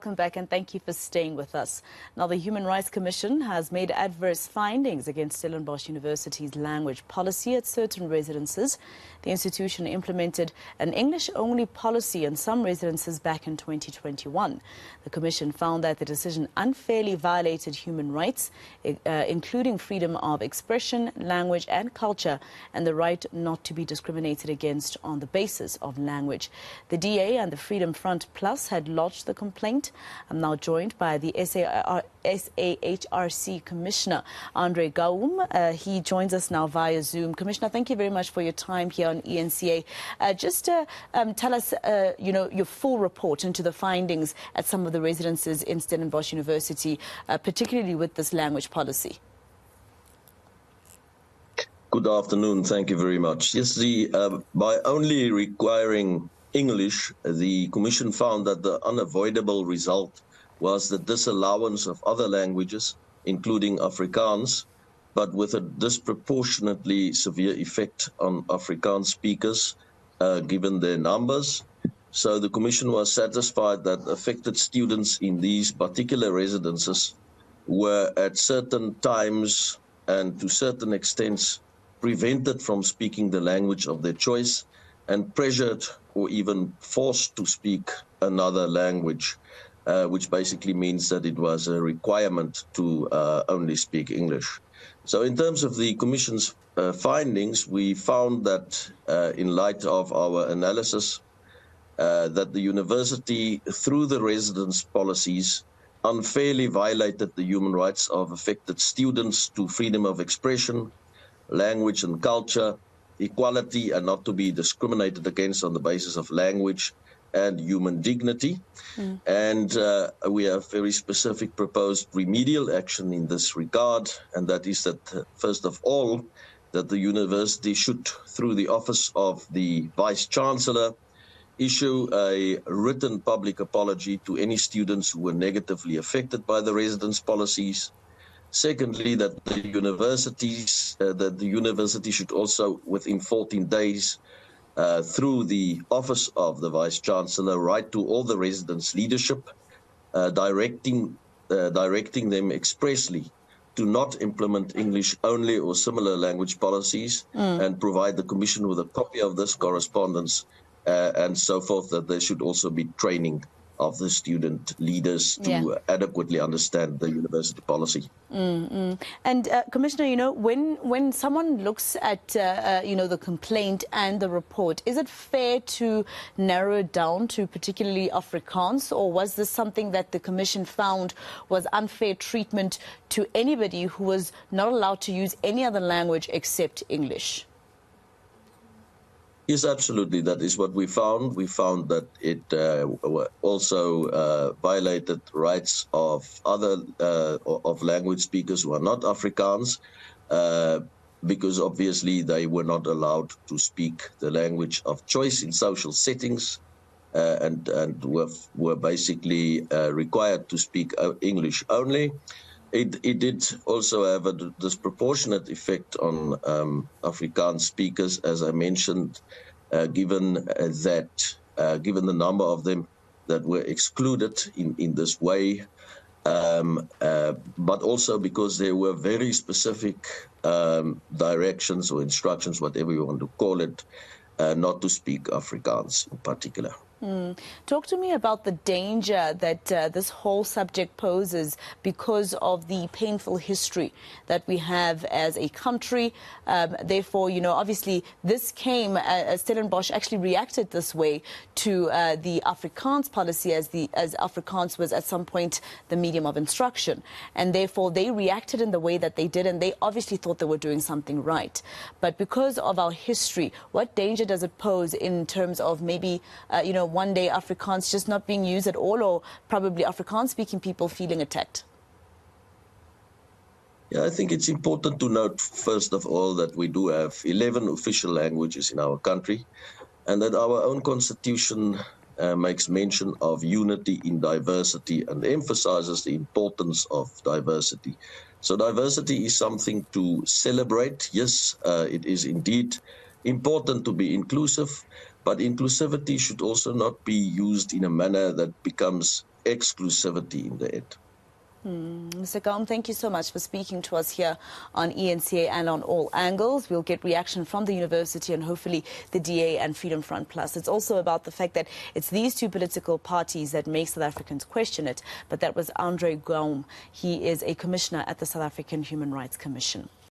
welcome back and thank you for staying with us. Now, the Human Rights Commission has made adverse findings against Stellenbosch University's language policy at certain residences. The institution implemented an English-only policy in some residences back in 2021. The Commission found that the decision unfairly violated human rights, including freedom of expression, language and culture, and the right not to be discriminated against on the basis of language. The DA and the Freedom Front Plus had lodged the complaint. I'm now joined by the SAHRC Commissioner, Andre Gaum. He joins us now via Zoom. Commissioner, thank you very much for your time here on ENCA. Just tell us, your full report into the findings at some of the residences in Stellenbosch University, particularly with this language policy. Good afternoon. Thank you very much. Yes, by only requiring English, the Commission found that the unavoidable result was the disallowance of other languages, including Afrikaans, but with a disproportionately severe effect on Afrikaans speakers, given their numbers. So the Commission was satisfied that affected students in these particular residences were at certain times and to certain extents prevented from speaking the language of their choice and pressured or even forced to speak another language, which basically means that it was a requirement to only speak English. So in terms of the Commission's findings, we found that in light of our analysis, that the university, through the residence policies, unfairly violated the human rights of affected students to freedom of expression, language and culture, equality and not to be discriminated against on the basis of language and human dignity. And we have very specific proposed remedial action in this regard, and that is that, first of all, that the university should, through the Office of the Vice-Chancellor, issue a written public apology to any students who were negatively affected by the residence policies. Secondly, that the university should also, within 14 days, through the Office of the Vice-Chancellor, write to all the residence leadership, directing them expressly to not implement English only or similar language policies, and provide the Commission with a copy of this correspondence, and so forth, that there should also be training of the student leaders to adequately understand the university policy. And Commissioner, when someone looks at the complaint and the report, is it fair to narrow it down to particularly Afrikaans, or was this something that the Commission found was unfair treatment to anybody who was not allowed to use any other language except English? Yes, absolutely. That is what we found. We found that it also violated rights of other of language speakers who are not Afrikaans, because obviously they were not allowed to speak the language of choice in social settings, and were basically required to speak English only. It did also have a disproportionate effect on Afrikaans speakers, as I mentioned, given the number of them that were excluded in this way, but also because there were very specific directions or instructions, whatever you want to call it, not to speak Afrikaans in particular. Talk to me about the danger that this whole subject poses because of the painful history that we have as a country. Therefore, obviously this came, Stellenbosch actually reacted this way to the Afrikaans policy, as Afrikaans was at some point the medium of instruction. And therefore they reacted in the way that they did, and they obviously thought they were doing something right. But because of our history, what danger does it pose in terms of maybe, one day Afrikaans just not being used at all, or probably Afrikaans-speaking people feeling attacked? Yeah, I think it's important to note, first of all, that we do have 11 official languages in our country, and that our own constitution makes mention of unity in diversity and emphasizes the importance of diversity. So diversity is something to celebrate. Yes, it is indeed important to be inclusive, but inclusivity should also not be used in a manner that becomes exclusivity in the end. Mr. Gaum, thank you so much for speaking to us here on ENCA and on All Angles. We'll get reaction from the university and hopefully the DA and Freedom Front Plus. It's also about the fact that it's these two political parties that make South Africans question it. But that was Andre Gaum. He is a commissioner at the South African Human Rights Commission.